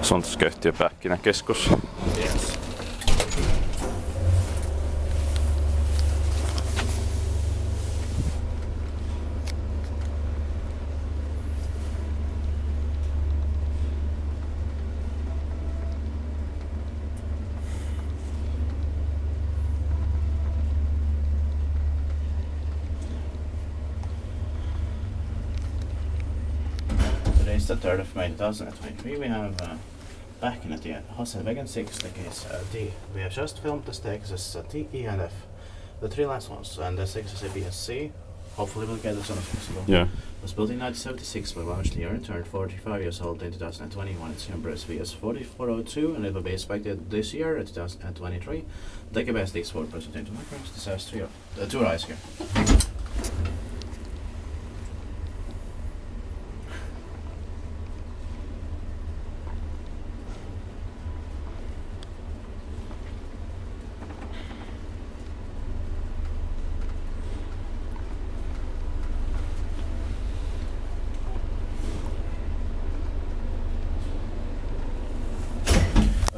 Asuntoskäyhtiö Pähkinäkeskus. Yes. Today is the 3rd of May 2023. We have Pähkinätie, Hasselvägen 6, the case D. We have just filmed the stakes as T, E, and F. The 3 last ones, and the 6 is A, B, and C. Hopefully we'll get as soon as possible. Yeah. Was built in 1976 by ValmetSchlieren, turned 45 years old in 2021. Its number is VS4402, and it will be inspected this year at 2023. The capacity is 4% into microns. This has 2 rides here.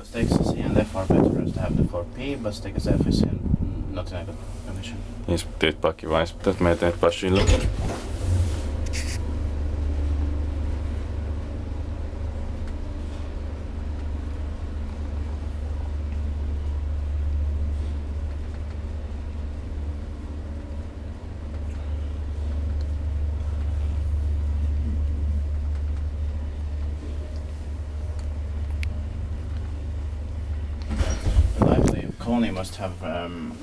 Stakes C and F are better as to have the 4P, but stakes F is not in a good condition. Inspekteerit pakki vai inspekteerit meitä nyt passyilla. Kone must have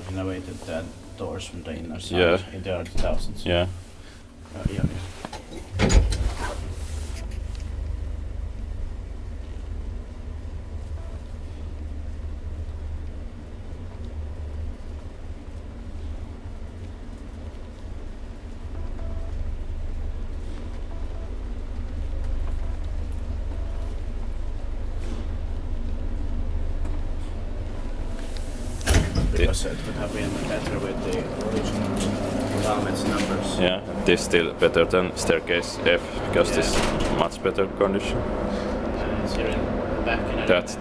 renovated the doors from the inner side in the early 2000s. Yeah. Yeah. Because it would have been better with the original Valmet's numbers. Yeah, this is still better than staircase F because this is much better condition. It's here in Pähkinärinne. That's